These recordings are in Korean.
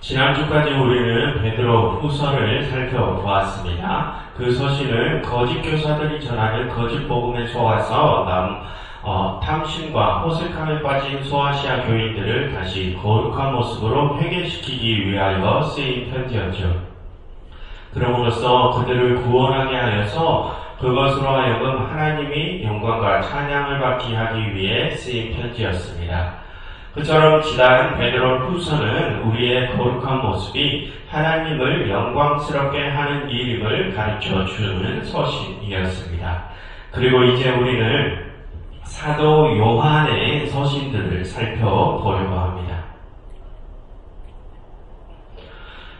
지난주까지 우리는 베드로 후서를 살펴보았습니다. 그 서신을 거짓 교사들이 전하는 거짓 복음에 속아서 탐심과 호색함에 빠진 소아시아 교인들을 다시 거룩한 모습으로 회개시키기 위하여 쓰인 편지였죠. 그럼으로써 그들을 구원하게 하여서 그것으로 하여금 하나님이 영광과 찬양을 받게 하기 위해 쓰인 편지였습니다. 그처럼 지난 베드로 후서는 우리의 거룩한 모습이 하나님을 영광스럽게 하는 일임을 가르쳐 주는 서신이었습니다. 그리고 이제 우리는 사도 요한의 서신들을 살펴보려고 합니다.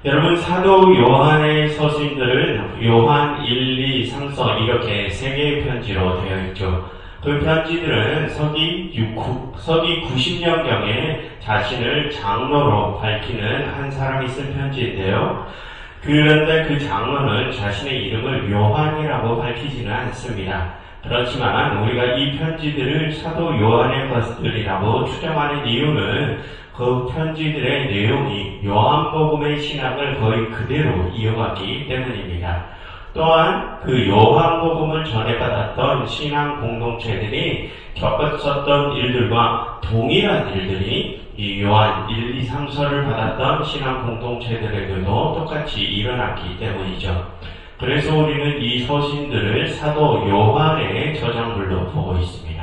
여러분, 사도 요한의 서신들은 요한 1, 2, 3서 이렇게 3개의 편지로 되어 있죠. 그 편지들은 서기 90년경에 자신을 장로로 밝히는 한 사람이 쓴 편지인데요. 그런데 그 장로는 자신의 이름을 요한이라고 밝히지는 않습니다. 그렇지만 우리가 이 편지들을 사도 요한의 것들이라고 추정하는 이유는 그 편지들의 내용이 요한복음의 신학을 거의 그대로 이어갔기 때문입니다. 또한 그 요한복음을 전해받았던 신앙 공동체들이 겪었었던 일들과 동일한 일들이 이 요한 1, 2, 3서를 받았던 신앙 공동체들에게도 똑같이 일어났기 때문이죠. 그래서 우리는 이 서신들을 사도 요한의 저작물로 보고 있습니다.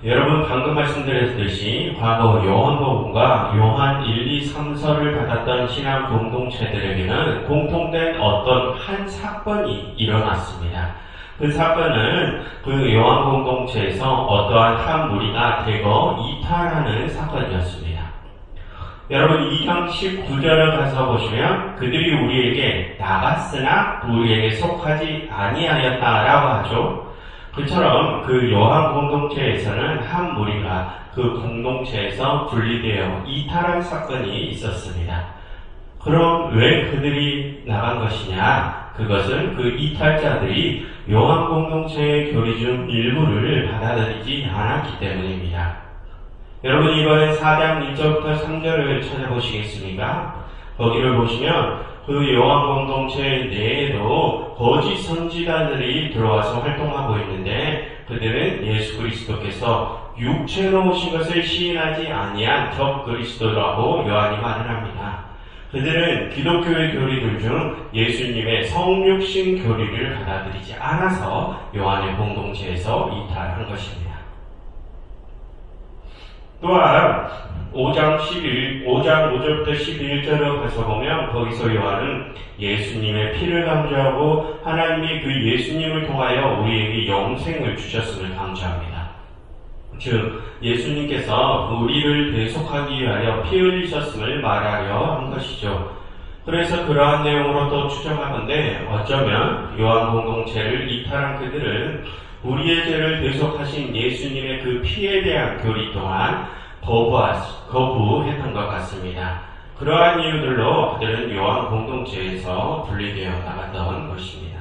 여러분, 방금 말씀드렸듯이 과거 요한복음과 요한 1, 2, 3서를 받았던 신앙 공동체들에게는 공통된 어떤 한 사건이 일어났습니다. 그 사건은 그 요한 공동체에서 어떠한 한 무리가 대거 이탈하는 사건이었습니다. 여러분, 2장 19절을 가서 보시면 그들이 우리에게 나갔으나 우리에게 속하지 아니하였다라고 하죠. 그처럼 그 요한 공동체에서는 한 무리가 그 공동체에서 분리되어 이탈한 사건이 있었습니다. 그럼 왜 그들이 나간 것이냐? 그것은 그 이탈자들이 요한 공동체의 교리 중 일부를 받아들이지 않았기 때문입니다. 여러분, 이번에 4장 1절부터 3절을 찾아보시겠습니까? 거기를 보시면 그 요한 공동체 내에도 거짓 선지자들이 들어와서 활동하고 있는데 그들은 예수 그리스도께서 육체로 오신 것을 시인하지 아니한 적 그리스도라고 요한이 말을 합니다. 그들은 기독교의 교리들 중 예수님의 성육신 교리를 받아들이지 않아서 요한의 공동체에서 이탈한 것입니다. 또한 5장 5절부터 11절을 가서 보면 거기서 요한은 예수님의 피를 강조하고 하나님이 그 예수님을 통하여 우리에게 영생을 주셨음을 강조합니다. 즉 예수님께서 우리를 대속하기 위하여 피 흘리셨음을 말하려 한 것이죠. 그래서 그러한 내용으로 또 추정하건대 어쩌면 요한 공동체를 이탈한 그들은 우리의 죄를 대속하신 예수님의 그 피에 대한 교리 또한 거부했던 것 같습니다. 그러한 이유들로 그들은 요한 공동체에서 분리되어 나갔던 것입니다.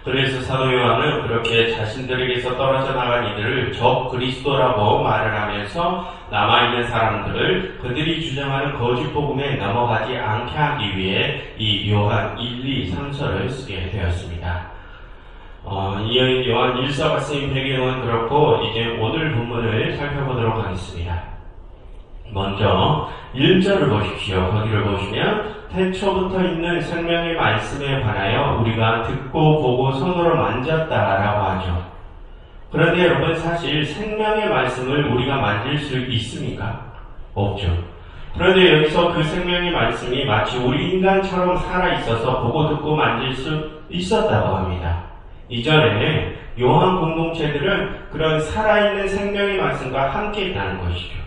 그래서 사도 요한은 그렇게 자신들에게서 떨어져 나간 이들을 적 그리스도라고 말을 하면서 남아있는 사람들을 그들이 주장하는 거짓 복음에 넘어가지 않게 하기 위해 이 요한 1, 2, 3서를 쓰게 되었습니다. 이 요한 1서가 쓰인 배경은 그렇고 이제 오늘 본문을 살펴보도록 하겠습니다. 먼저 1절을 보십시오. 거기를 보시면 태초부터 있는 생명의 말씀에 관하여 우리가 듣고 보고 손으로 만졌다라고 하죠. 그런데 여러분, 사실 생명의 말씀을 우리가 만질 수 있습니까? 없죠. 그런데 여기서 그 생명의 말씀이 마치 우리 인간처럼 살아있어서 보고 듣고 만질 수 있었다고 합니다. 이전에 요한 공동체들은 그런 살아있는 생명의 말씀과 함께 있다는 것이죠.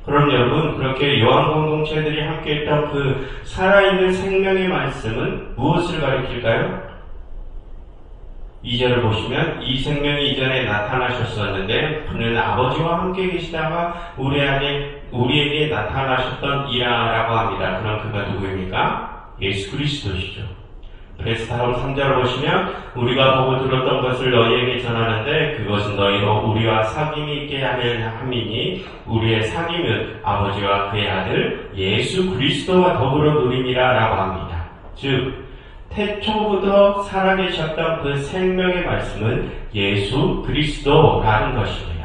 그럼 여러분, 그렇게 요한 공동체들이 함께 했던 그 살아있는 생명의 말씀은 무엇을 가리킬까요? 2절을 보시면 이 생명이 이전에 나타나셨었는데 그는 아버지와 함께 계시다가 우리에게 나타나셨던 이라라고 합니다. 그럼 그가 누구입니까? 예수 그리스도시죠. 그래서 다음 3절을 보시면 우리가 보고 들었던 것을 너희에게 전하는데 그것은 너희로 우리와 사귐이 있게 함이니 우리의 사귐은 아버지와 그의 아들 예수 그리스도와 더불어 누림이라 라고 합니다. 즉 태초부터 살아계셨던 그 생명의 말씀은 예수 그리스도라는 것입니다.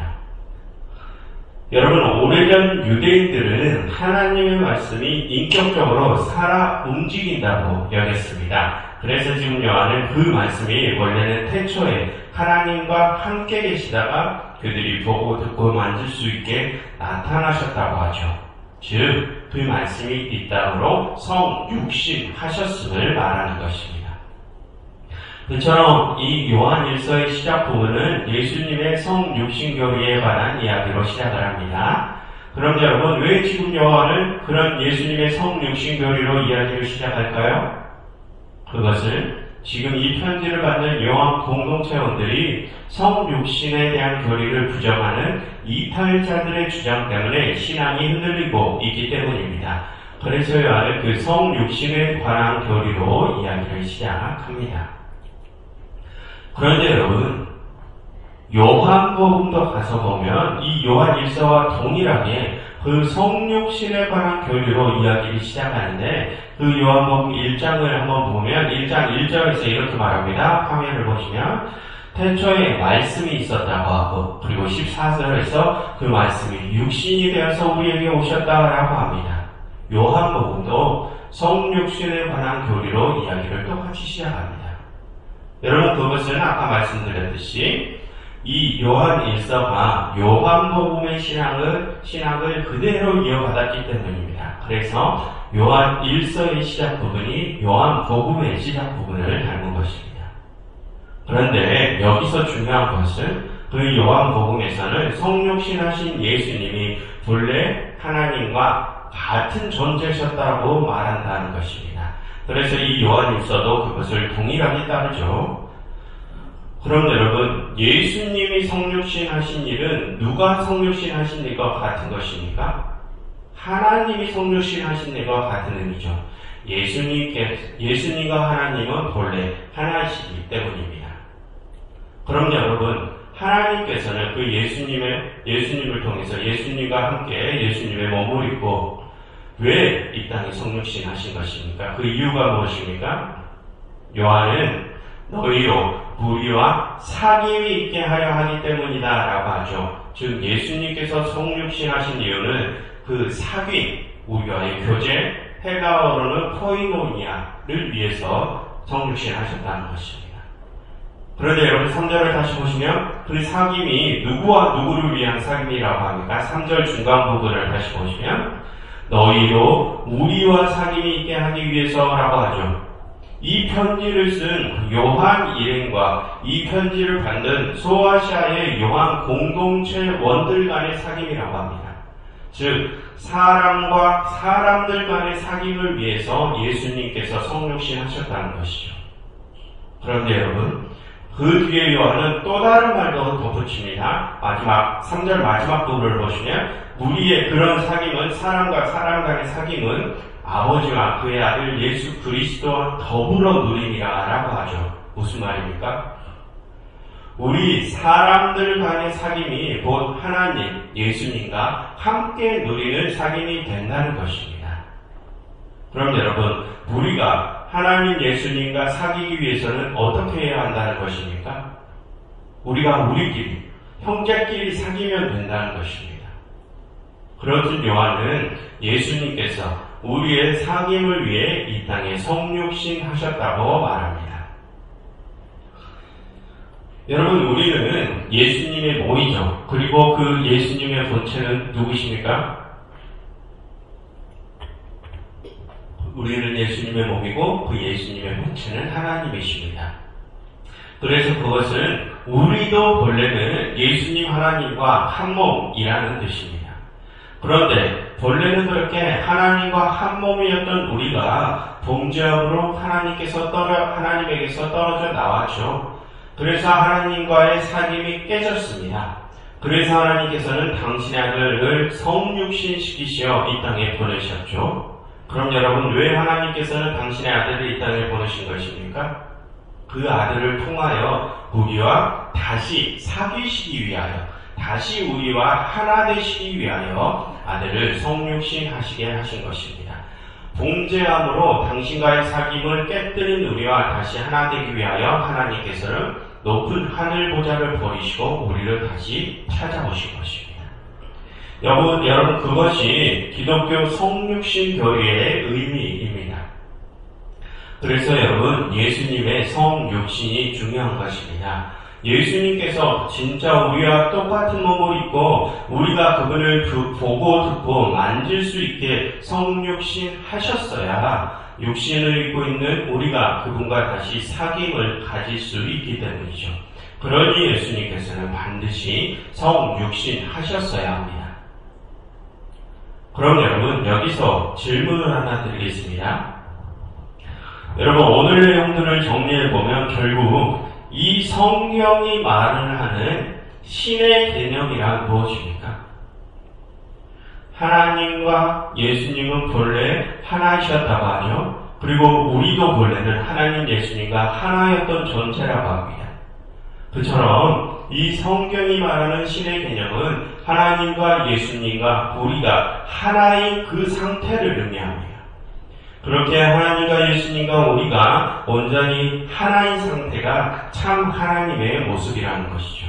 여러분, 오래전 유대인들은 하나님의 말씀이 인격적으로 살아 움직인다고 여겼습니다. 그래서 지금 요한은 그 말씀이 원래는 태초에 하나님과 함께 계시다가 그들이 보고 듣고 만질 수 있게 나타나셨다고 하죠. 즉, 그 말씀이 이 땅으로 성육신하셨음을 말하는 것입니다. 그처럼 이 요한일서의 시작 부분은 예수님의 성육신교리에 관한 이야기로 시작을 합니다. 그럼 여러분, 왜 지금 요한은 그런 예수님의 성육신교리로 이야기를 시작할까요? 그것은 지금 이 편지를 받는 요한 공동체원들이 성육신에 대한 교리를 부정하는 이탈자들의 주장 때문에 신앙이 흔들리고 있기 때문입니다. 그래서 요한은 그 성육신에 관한 교리로 이야기를 시작합니다. 그런데 여러분, 요한복음도 가서 보면 이 요한일서와 동일하게 그 성육신에 관한 교리로 이야기를 시작하는데 그 요한복음 1장을 한번 보면 1장 1절에서 이렇게 말합니다. 화면을 보시면 태초에 말씀이 있었다고 하고 그리고 14절에서 그 말씀이 육신이 되어서 우리에게 오셨다라고 합니다. 요한복음도 성육신에 관한 교리로 이야기를 똑같이 시작합니다. 여러분, 그것은 아까 말씀드렸듯이 이 요한일서가 요한복음의 신학을 그대로 이어받았기 때문입니다. 그래서 요한일서의 시작 부분이 요한복음의 시작 부분을 닮은 것입니다. 그런데 여기서 중요한 것은 그 요한복음에서는 성육신하신 예수님이 본래 하나님과 같은 존재셨다고 말한다는 것입니다. 그래서 이 요한일서도 그것을 동일하게 따르죠. 그럼 여러분, 예수님이 성육신하신 일은 누가 성육신하신 일과 같은 것입니까? 하나님이 성육신하신 일과 같은 의미죠. 예수님과 하나님은 본래 하나이시기 때문입니다. 그럼 여러분, 하나님께서는 그 예수님을 통해서 예수님과 함께 예수님의 몸을 입고 왜 이 땅에 성육신하신 것입니까? 그 이유가 무엇입니까? 요한은 너희로 우리와 사귐이 있게 하려 하기 때문이다 라고 하죠. 즉 예수님께서 성육신하신 이유는 그 사귐, 우리와의 교제, 헬라어로는 코이노니아를 위해서 성육신하셨다는 것입니다. 그런데 여러분 3절을 다시 보시면 그 사귐이 누구와 누구를 위한 사귐이라고 합니까? 3절 중간 부분을 다시 보시면 너희로 우리와 사귐이 있게 하기 위해서라고 하죠. 이 편지를 쓴 요한 일행과 이 편지를 받는 소아시아의 요한 공동체 원들 간의 사귐이라고 합니다. 즉 사람과 사람들 간의 사귐을 위해서 예수님께서 성육신하셨다는 것이죠. 그런데 여러분, 그 뒤에 요한은 또 다른 말도 덧붙입니다. 3절 마지막 부분을 보시면 우리의 그런 사귐은 사람과 사람 간의 사귐은 아버지와 그의 아들 예수 그리스도와 더불어 누림이라 라고 하죠. 무슨 말입니까? 우리 사람들 간의 사귐이 곧 하나님, 예수님과 함께 누리는 사귐이 된다는 것입니다. 그럼 여러분, 우리가 하나님 예수님과 사귀기 위해서는 어떻게 해야 한다는 것입니까? 우리가 우리끼리, 형제끼리 사귀면 된다는 것입니다. 그렇듯 요한은 예수님께서 우리의 사귐을 위해 이 땅에 성육신하셨다고 말합니다. 여러분, 우리는 예수님의 몸이죠. 그리고 그 예수님의 본체는 누구십니까? 우리는 예수님의 몸이고 그 예수님의 본체는 하나님이십니다. 그래서 그것은 우리도 본래는 예수님 하나님과 한 몸이라는 뜻입니다. 그런데 본래는 그렇게 하나님과 한 몸이었던 우리가 범죄함으로 하나님에게서 떨어져 나왔죠. 그래서 하나님과의 사귐이 깨졌습니다. 그래서 하나님께서는 당신의 아들을 성육신시키시어 이 땅에 보내셨죠. 그럼 여러분, 왜 하나님께서는 당신의 아들을 이 땅에 보내신 것입니까? 그 아들을 통하여 우리와 다시 사귀시기 위하여, 다시 우리와 하나 되시기 위하여 아들을 성육신하시게 하신 것입니다. 봉제함으로 당신과의 사귐을 깨뜨린 우리와 다시 하나 되기 위하여 하나님께서는 높은 하늘 보좌를 버리시고 우리를 다시 찾아오신 것입니다. 여러분, 그것이 기독교 성육신 교리의 의미입니다. 그래서 여러분, 예수님의 성육신이 중요한 것입니다. 예수님께서 진짜 우리와 똑같은 몸을 입고 우리가 그분을 보고 듣고 만질 수 있게 성육신 하셨어야 육신을 입고 있는 우리가 그분과 다시 사귐을 가질 수 있기 때문이죠. 그러니 예수님께서는 반드시 성육신 하셨어야 합니다. 그럼 여러분, 여기서 질문을 하나 드리겠습니다. 여러분, 오늘 내용들을 정리해보면 결국 이 성경이 말을 하는 신의 개념이란 무엇입니까? 하나님과 예수님은 본래 하나이셨다고 하죠. 그리고 우리도 본래는 하나님 예수님과 하나였던 존재라고 합니다. 그처럼 이 성경이 말하는 신의 개념은 하나님과 예수님과 우리가 하나인 그 상태를 의미합니다. 그렇게 하나님과 예수님과 우리가 온전히 하나인 상태가 참 하나님의 모습이라는 것이죠.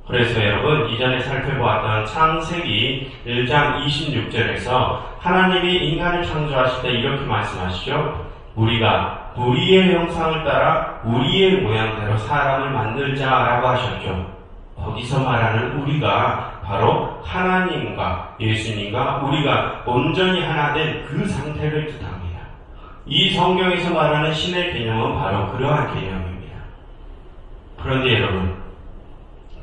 그래서 여러분, 이전에 살펴보았던 창세기 1장 26절에서 하나님이 인간을 창조하실 때 이렇게 말씀하시죠. 우리가 우리의 형상을 따라 우리의 모양대로 사람을 만들자라고 하셨죠. 거기서 말하는 우리가 바로 하나님과 예수님과 우리가 온전히 하나 된 그 상태를 뜻합니다. 이 성경에서 말하는 신의 개념은 바로 그러한 개념입니다. 그런데 여러분,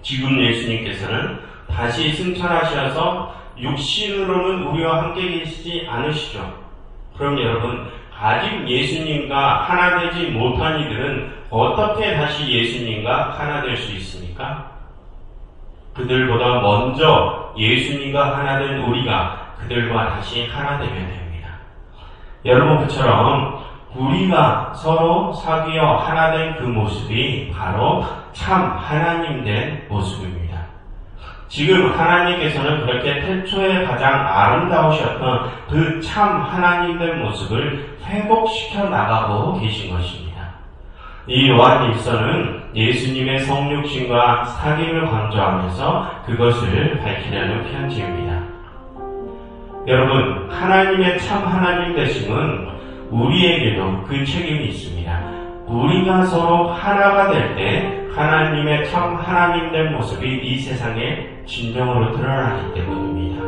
지금 예수님께서는 다시 승천하셔서 육신으로는 우리와 함께 계시지 않으시죠. 그럼 여러분, 아직 예수님과 하나 되지 못한 이들은 어떻게 다시 예수님과 하나 될 수 있습니까? 그들보다 먼저 예수님과 하나 된 우리가 그들과 다시 하나 되면 됩니다. 여러분, 그처럼 우리가 서로 사귀어 하나 된 그 모습이 바로 참 하나님 된 모습입니다. 지금 하나님께서는 그렇게 태초에 가장 아름다우셨던 그 참 하나님 된 모습을 회복시켜 나가고 계신 것입니다. 이 요한일서는 예수님의 성육신과 사귐을 강조하면서 그것을 밝히려는 편지입니다. 여러분, 하나님의 참 하나님 되심은 우리에게도 그 책임이 있습니다. 우리가 서로 하나가 될 때 하나님의 참 하나님 된 모습이 이 세상에 진정으로 드러나기 때문입니다.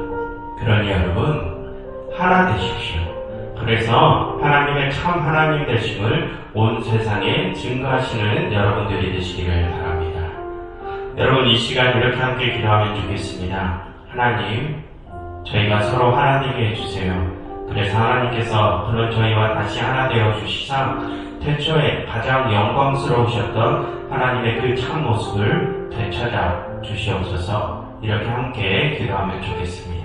그러니 여러분, 하나 되십시오. 그래서 하나님의 참 하나님 되심을 온 세상에 증거하시는 여러분들이 되시기를 바랍니다. 여러분, 이 시간 이렇게 함께 기도하면 좋겠습니다. 하나님, 저희가 서로 하나 되게 해주세요. 그래서 하나님께서 그런 저희와 다시 하나 되어 주시사 태초에 가장 영광스러우셨던 하나님의 그 참 모습을 되찾아 주시옵소서. 이렇게 함께 기도하면 좋겠습니다.